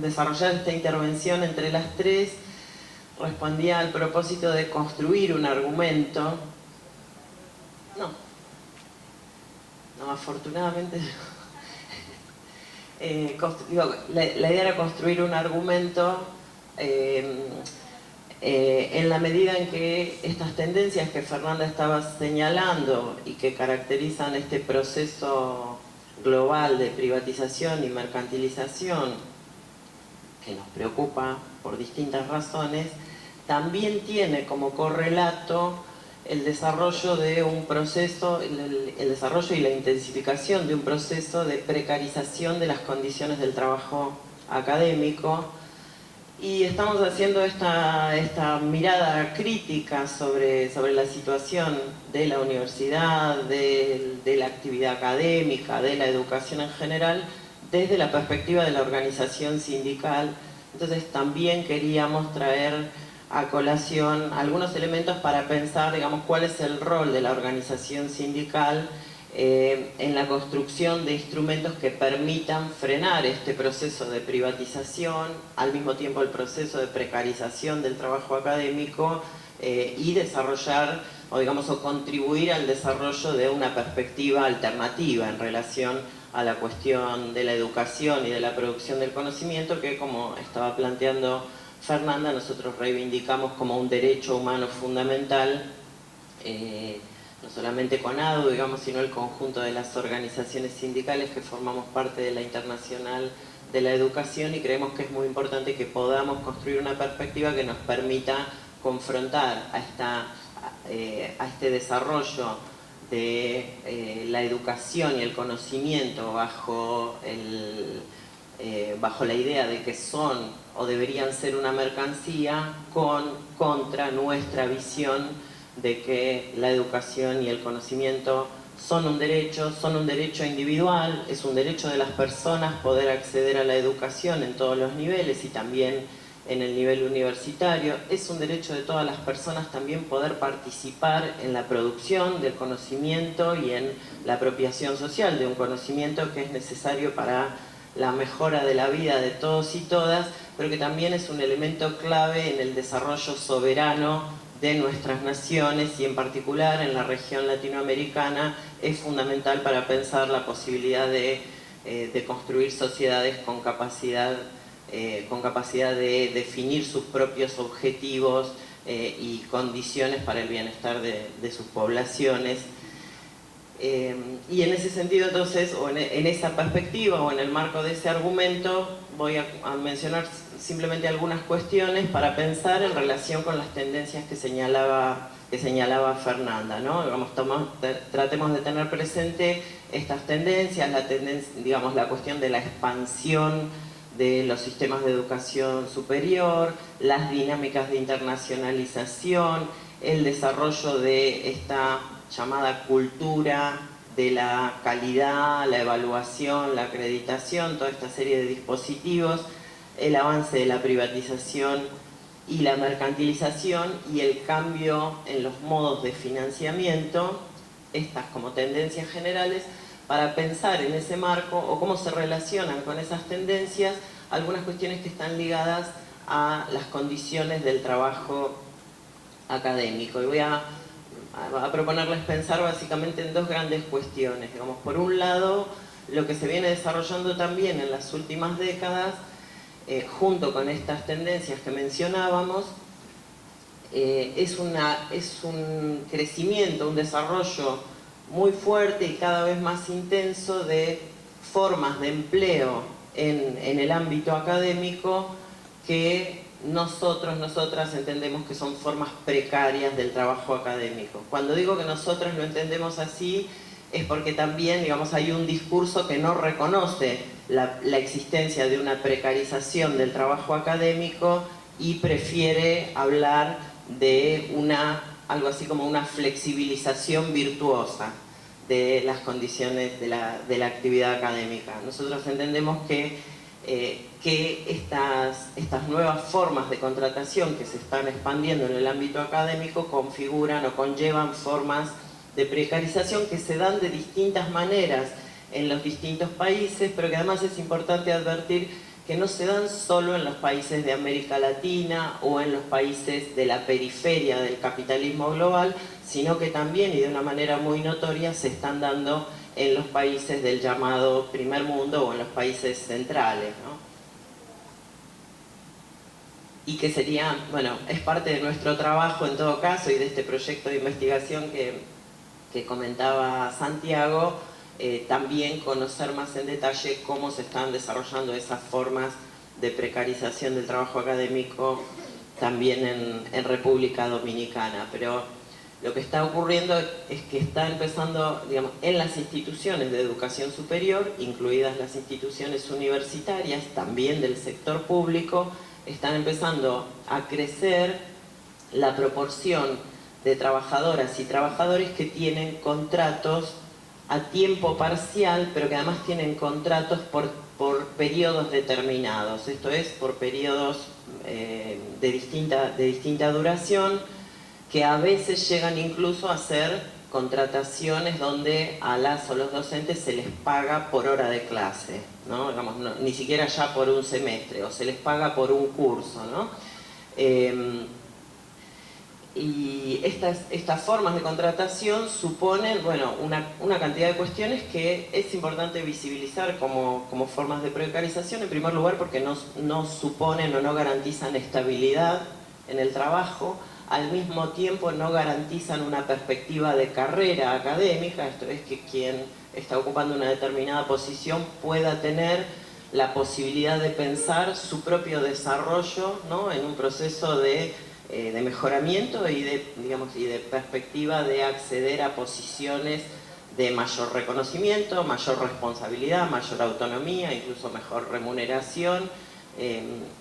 desarrollar esta intervención entre las tres respondía al propósito de construir un argumento. No, afortunadamente la idea era construir un argumento en la medida en que estas tendencias que Fernanda estaba señalando y que caracterizan este proceso global de privatización y mercantilización que nos preocupa por distintas razones, también tiene como correlato el desarrollo de un proceso, el desarrollo y la intensificación de un proceso de precarización de las condiciones del trabajo académico. Y estamos haciendo esta mirada crítica sobre la situación de la universidad, de la actividad académica, de la educación en general, desde la perspectiva de la organización sindical. Entonces también queríamos traer a colación algunos elementos para pensar, digamos, cuál es el rol de la organización sindical en la construcción de instrumentos que permitan frenar este proceso de privatización, al mismo tiempo el proceso de precarización del trabajo académico y desarrollar o contribuir al desarrollo de una perspectiva alternativa en relación a la cuestión de la educación y de la producción del conocimiento que, como estaba planteando Fernanda, nosotros reivindicamos como un derecho humano fundamental, no solamente CONADU, digamos, sino el conjunto de las organizaciones sindicales que formamos parte de la Internacional de la Educación, y creemos que es muy importante que podamos construir una perspectiva que nos permita confrontar a este desarrollo de la educación y el conocimiento bajo la idea de que son o deberían ser una mercancía contra nuestra visión de que la educación y el conocimiento son un derecho individual, es un derecho de las personas poder acceder a la educación en todos los niveles y también en el nivel universitario, es un derecho de todas las personas también poder participar en la producción del conocimiento y en la apropiación social de un conocimiento que es necesario para la mejora de la vida de todos y todas, pero que también es un elemento clave en el desarrollo soberano de nuestras naciones y en particular en la región latinoamericana es fundamental para pensar la posibilidad de construir sociedades con capacidad de definir sus propios objetivos y condiciones para el bienestar de sus poblaciones. Y en ese sentido, entonces, o en esa perspectiva o en el marco de ese argumento, voy a mencionar simplemente algunas cuestiones para pensar en relación con las tendencias que señalaba Fernanda, ¿no? Tratemos de tener presente estas tendencias, la cuestión de la expansión de los sistemas de educación superior, las dinámicas de internacionalización, el desarrollo de esta llamada cultura de la calidad, la evaluación, la acreditación, toda esta serie de dispositivos, el avance de la privatización y la mercantilización y el cambio en los modos de financiamiento, estas como tendencias generales, para pensar en ese marco o cómo se relacionan con esas tendencias algunas cuestiones que están ligadas a las condiciones del trabajo académico. Y voy a proponerles pensar básicamente en dos grandes cuestiones. Digamos, por un lado, lo que se viene desarrollando también en las últimas décadas, junto con estas tendencias que mencionábamos, es un crecimiento, un desarrollo muy fuerte y cada vez más intenso de formas de empleo en el ámbito académico que nosotras entendemos que son formas precarias del trabajo académico. Cuando digo que nosotros lo entendemos así, es porque también, digamos, hay un discurso que no reconoce la existencia de una precarización del trabajo académico y prefiere hablar de algo así como una flexibilización virtuosa de las condiciones de la actividad académica. Nosotros entendemos que estas nuevas formas de contratación que se están expandiendo en el ámbito académico configuran o conllevan formas de precarización que se dan de distintas maneras en los distintos países, pero que además es importante advertir que no se dan solo en los países de América Latina o en los países de la periferia del capitalismo global, sino que también, y de una manera muy notoria, se están dando en los países del llamado primer mundo o en los países centrales, ¿no? Y que sería, bueno, es parte de nuestro trabajo en todo caso y de este proyecto de investigación que comentaba Santiago, también conocer más en detalle cómo se están desarrollando esas formas de precarización del trabajo académico también en República Dominicana. Pero lo que está ocurriendo es que está empezando, digamos, en las instituciones de educación superior, incluidas las instituciones universitarias, también del sector público, están empezando a crecer la proporción de trabajadoras y trabajadores que tienen contratos a tiempo parcial, pero que además tienen contratos por periodos determinados, esto es, por periodos de distinta duración, que a veces llegan incluso a ser contrataciones donde a las o los docentes se les paga por hora de clase, ¿no? Digamos, ni siquiera ya por un semestre, o se les paga por un curso, ¿no? Y estas formas de contratación suponen, bueno, una cantidad de cuestiones que es importante visibilizar como formas de precarización, en primer lugar porque no suponen o no garantizan estabilidad en el trabajo, al mismo tiempo no garantizan una perspectiva de carrera académica, esto es que quien está ocupando una determinada posición pueda tener la posibilidad de pensar su propio desarrollo, ¿no?, en un proceso de mejoramiento y de perspectiva de acceder a posiciones de mayor reconocimiento, mayor responsabilidad, mayor autonomía, incluso mejor remuneración,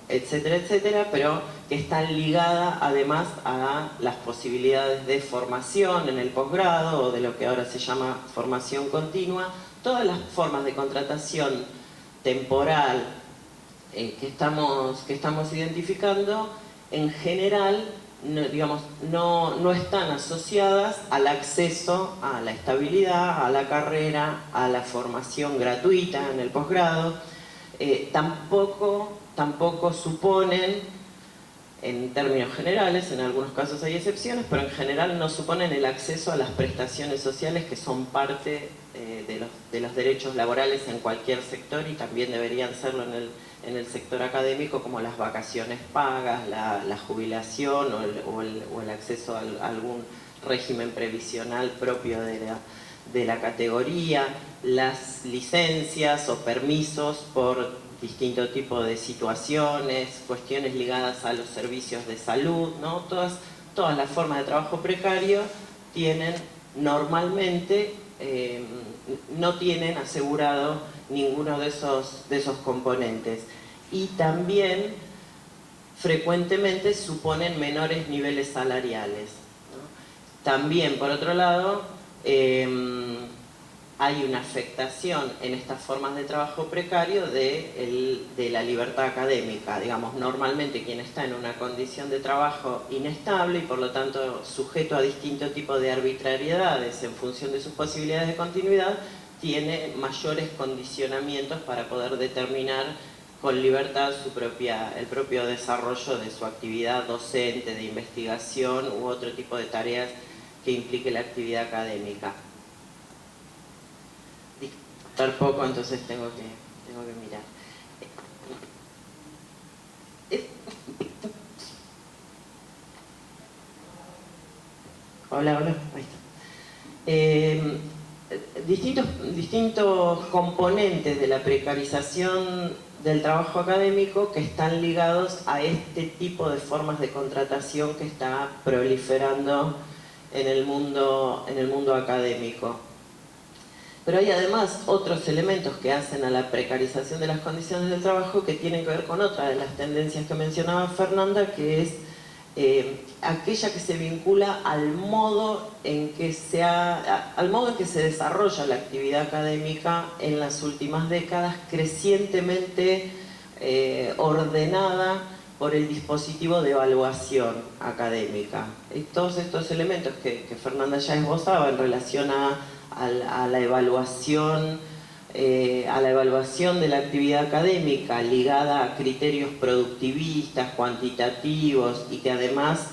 etcétera, etcétera, pero que están ligadas además a las posibilidades de formación en el posgrado o de lo que ahora se llama formación continua. Todas las formas de contratación temporal que estamos identificando, en general, no están asociadas al acceso a la estabilidad, a la carrera, a la formación gratuita en el posgrado. Tampoco suponen, en términos generales, en algunos casos hay excepciones, pero en general no suponen el acceso a las prestaciones sociales que son parte de los derechos laborales en cualquier sector y también deberían serlo en el sector académico, como las vacaciones pagas, la jubilación o el acceso a algún régimen previsional propio de la categoría, las licencias o permisos por distinto tipo de situaciones, cuestiones ligadas a los servicios de salud, ¿no? Todas las formas de trabajo precario tienen normalmente, no tienen asegurado ninguno de esos componentes. Y también frecuentemente suponen menores niveles salariales, ¿no? También, por otro lado, hay una afectación en estas formas de trabajo precario de la libertad académica. Digamos, normalmente quien está en una condición de trabajo inestable y por lo tanto sujeto a distinto tipo de arbitrariedades en función de sus posibilidades de continuidad, tiene mayores condicionamientos para poder determinar con libertad el propio desarrollo de su actividad docente, de investigación u otro tipo de tareas que implique la actividad académica. Poco, entonces tengo que mirar. Hola, ahí está. Distintos componentes de la precarización del trabajo académico que están ligados a este tipo de formas de contratación que está proliferando en el mundo académico. Pero hay además otros elementos que hacen a la precarización de las condiciones del trabajo que tienen que ver con otra de las tendencias que mencionaba Fernanda, que es aquella que se vincula al modo en que se desarrolla la actividad académica en las últimas décadas, crecientemente ordenada por el dispositivo de evaluación académica. Y todos estos elementos que Fernanda ya esbozaba en relación a la evaluación a la evaluación de la actividad académica ligada a criterios productivistas, cuantitativos y que además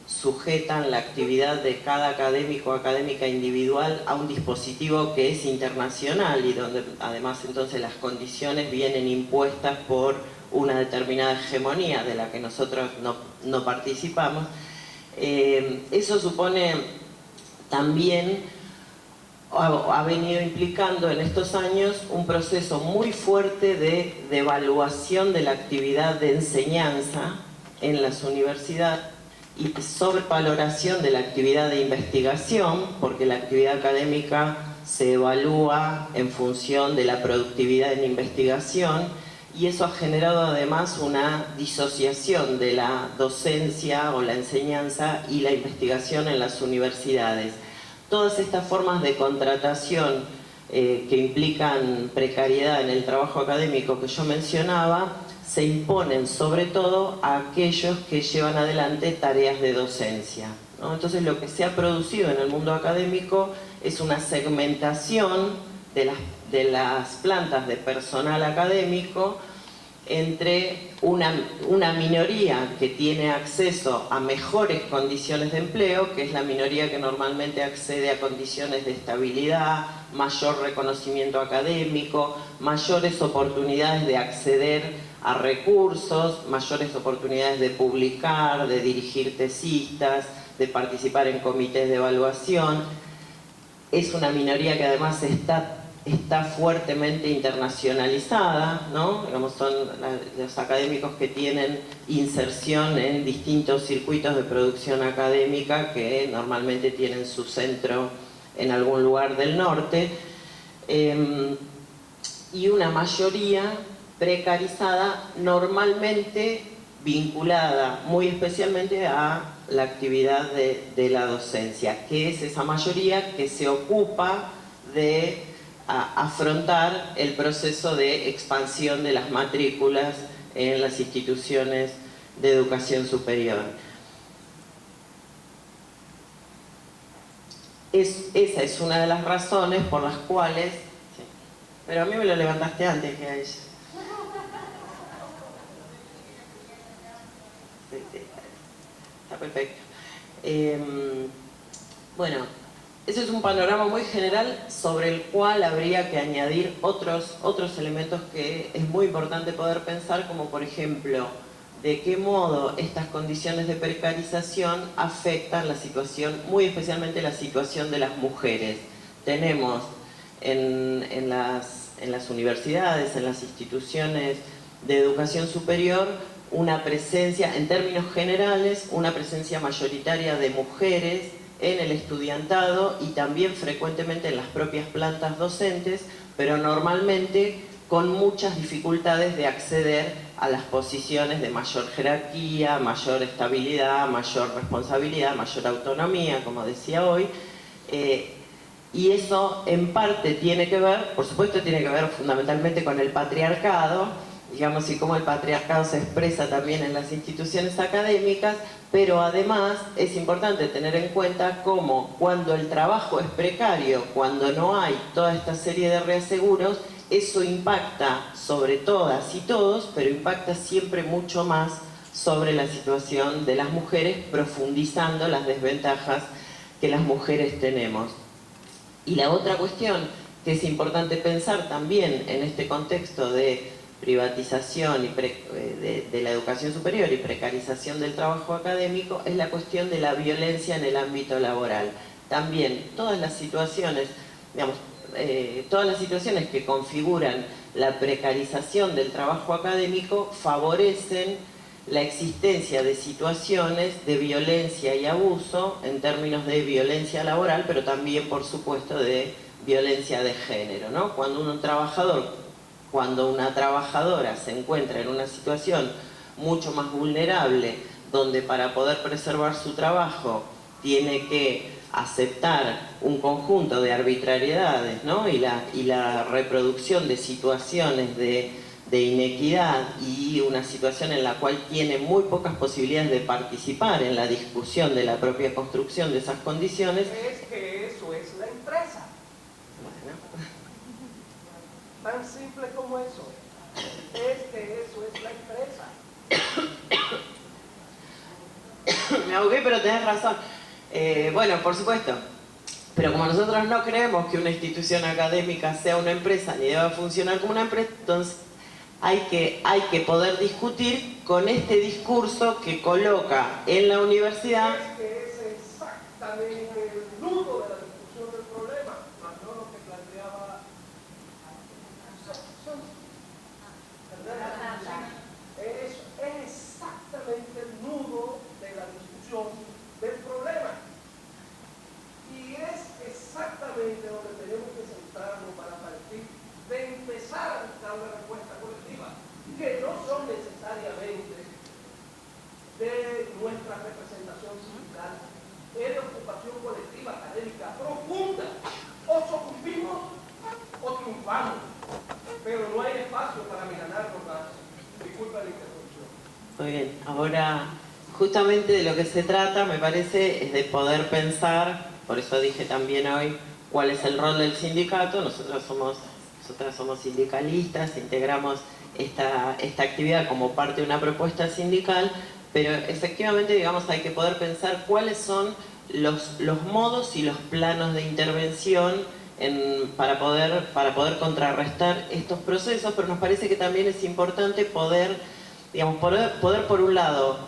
sujetan la actividad de cada académico o académica individual a un dispositivo que es internacional y donde además entonces las condiciones vienen impuestas por una determinada hegemonía de la que nosotros no participamos. Eso supone también, ha venido implicando en estos años un proceso muy fuerte de evaluación de la actividad de enseñanza en las universidades y sobrevaloración de la actividad de investigación, porque la actividad académica se evalúa en función de la productividad en investigación, y eso ha generado además una disociación de la docencia o la enseñanza y la investigación en las universidades. Todas estas formas de contratación que implican precariedad en el trabajo académico que yo mencionaba, se imponen sobre todo a aquellos que llevan adelante tareas de docencia, ¿no? Entonces lo que se ha producido en el mundo académico es una segmentación de las plantas de personal académico entre una minoría que tiene acceso a mejores condiciones de empleo, que es la minoría que normalmente accede a condiciones de estabilidad, mayor reconocimiento académico, mayores oportunidades de acceder a recursos, mayores oportunidades de publicar, de dirigir tesistas, de participar en comités de evaluación. Es una minoría que además está fuertemente internacionalizada, ¿no? Digamos, son los académicos que tienen inserción en distintos circuitos de producción académica que normalmente tienen su centro en algún lugar del norte, y una mayoría precarizada, normalmente vinculada muy especialmente a la actividad de la docencia, que es esa mayoría que se ocupa de afrontar el proceso de expansión de las matrículas en las instituciones de educación superior. Esa es una de las razones por las cuales... Sí, pero a mí me lo levantaste antes que a ella. Está perfecto. Bueno, ese es un panorama muy general sobre el cual habría que añadir otros elementos que es muy importante poder pensar, como por ejemplo, de qué modo estas condiciones de precarización afectan la situación, muy especialmente la situación de las mujeres. Tenemos en las universidades, en las instituciones de educación superior, una presencia, en términos generales, una presencia mayoritaria de mujeres en el estudiantado y también frecuentemente en las propias plantas docentes, pero normalmente con muchas dificultades de acceder a las posiciones de mayor jerarquía, mayor estabilidad, mayor responsabilidad, mayor autonomía, como decía hoy. Y eso en parte tiene que ver, por supuesto tiene que ver fundamentalmente con el patriarcado, digamos, y cómo el patriarcado se expresa también en las instituciones académicas, pero además es importante tener en cuenta cómo cuando el trabajo es precario, cuando no hay toda esta serie de reaseguros, eso impacta sobre todas y todos, pero impacta siempre mucho más sobre la situación de las mujeres, profundizando las desventajas que las mujeres tenemos. Y la otra cuestión que es importante pensar también en este contexto de privatización y de la educación superior y precarización del trabajo académico es la cuestión de la violencia en el ámbito laboral. También todas las situaciones, digamos, todas las situaciones que configuran la precarización del trabajo académico favorecen la existencia de situaciones de violencia y abuso en términos de violencia laboral, pero también, por supuesto, de violencia de género, ¿no? Cuando una trabajadora se encuentra en una situación mucho más vulnerable, donde para poder preservar su trabajo tiene que aceptar un conjunto de arbitrariedades, ¿no? y la reproducción de situaciones de inequidad y una situación en la cual tiene muy pocas posibilidades de participar en la discusión de la propia construcción de esas condiciones. Es que eso es la empresa. Bueno. como eso. Es que eso es la empresa. Me ahogué, pero tenés razón. Bueno, por supuesto. Pero como nosotros no creemos que una institución académica sea una empresa ni deba funcionar como una empresa, entonces hay que poder discutir con este discurso que coloca en la universidad. Es que es exactamente el nudo de la discusión del problema, más no lo que planteaba es exactamente el nudo de la discusión del problema. Y es exactamente donde tenemos que centrarnos para partir de empezar a buscar una respuesta colectiva, que no son necesariamente de nuestra representación sindical, es de ocupación colectiva académica profunda. O sucumbimos o triunfamos, pero no hay espacio para milanarnos más. Disculpa la interrupción. Muy bien, ahora justamente de lo que se trata, me parece, es de poder pensar, por eso dije también hoy, cuál es el rol del sindicato. Nosotras somos sindicalistas, integramos esta actividad como parte de una propuesta sindical, pero efectivamente, digamos, hay que poder pensar cuáles son los modos y los planos de intervención para poder contrarrestar estos procesos, pero nos parece que también es importante poder por un lado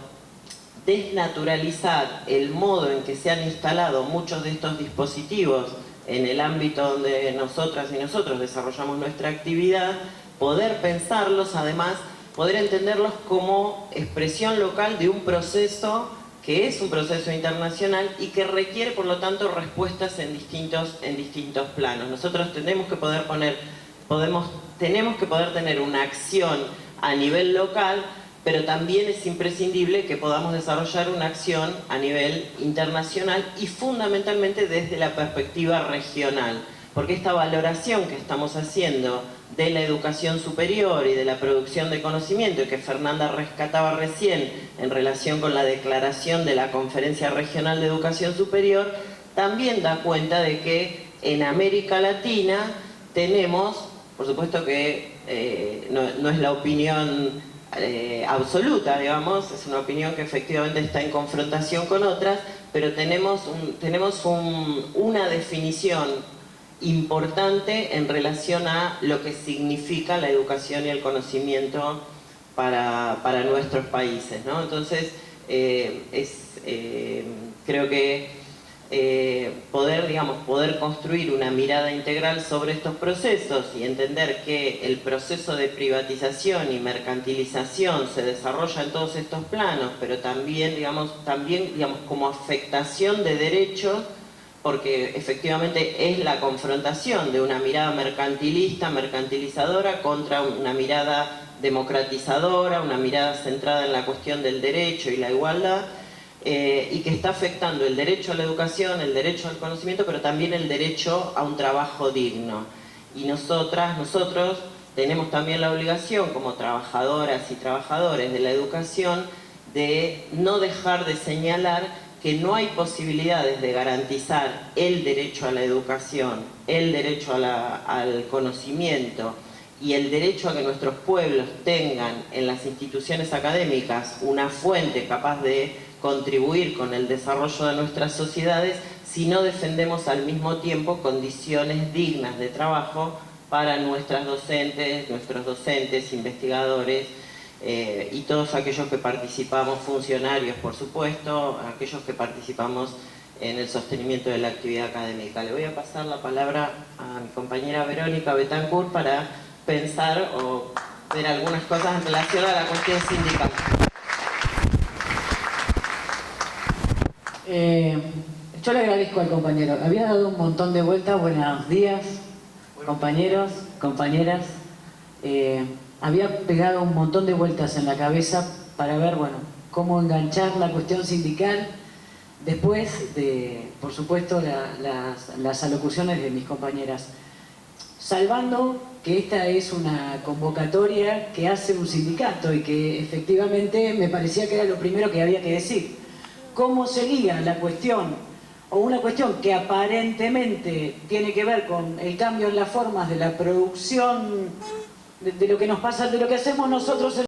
desnaturalizar el modo en que se han instalado muchos de estos dispositivos en el ámbito donde nosotras y nosotros desarrollamos nuestra actividad, poder pensarlos, además poder entenderlos como expresión local de un proceso que es un proceso internacional y que requiere, por lo tanto, respuestas en distintos planos. Nosotros tenemos que poder tener una acción a nivel local, pero también es imprescindible que podamos desarrollar una acción a nivel internacional y fundamentalmente desde la perspectiva regional, porque esta valoración que estamos haciendo de la educación superior y de la producción de conocimiento, y que Fernanda rescataba recién en relación con la declaración de la Conferencia Regional de Educación Superior, también da cuenta de que en América Latina tenemos, por supuesto que no es la opinión absoluta, digamos, es una opinión que efectivamente está en confrontación con otras, pero tenemos una definición importante en relación a lo que significa la educación y el conocimiento para nuestros países, ¿no? Entonces, creo que poder construir una mirada integral sobre estos procesos y entender que el proceso de privatización y mercantilización se desarrolla en todos estos planos, pero también como afectación de derechos, porque efectivamente es la confrontación de una mirada mercantilizadora contra una mirada democratizadora, una mirada centrada en la cuestión del derecho y la igualdad, y que está afectando el derecho a la educación, el derecho al conocimiento, pero también el derecho a un trabajo digno. Y nosotros tenemos también la obligación, como trabajadoras y trabajadores de la educación, de no dejar de señalar que no hay posibilidades de garantizar el derecho a la educación, el derecho al conocimiento y el derecho a que nuestros pueblos tengan en las instituciones académicas una fuente capaz de contribuir con el desarrollo de nuestras sociedades si no defendemos al mismo tiempo condiciones dignas de trabajo para nuestros docentes, investigadores, y todos aquellos que participamos, funcionarios por supuesto, aquellos que participamos en el sostenimiento de la actividad académica. Le voy a pasar la palabra a mi compañera Verónica Betancourt para pensar o ver algunas cosas en relación a la cuestión sindical. Yo le agradezco al compañero, había dado un montón de vueltas. Buenos días, compañeros, compañeras. Había pegado un montón de vueltas en la cabeza para ver, bueno, cómo enganchar la cuestión sindical después de, por supuesto, las alocuciones de mis compañeras. Salvando que esta es una convocatoria que hace un sindicato y que efectivamente me parecía que era lo primero que había que decir. ¿Cómo se liga la cuestión, o una cuestión que aparentemente tiene que ver con el cambio en las formas de la producción de lo que nos pasa, de lo que hacemos nosotros en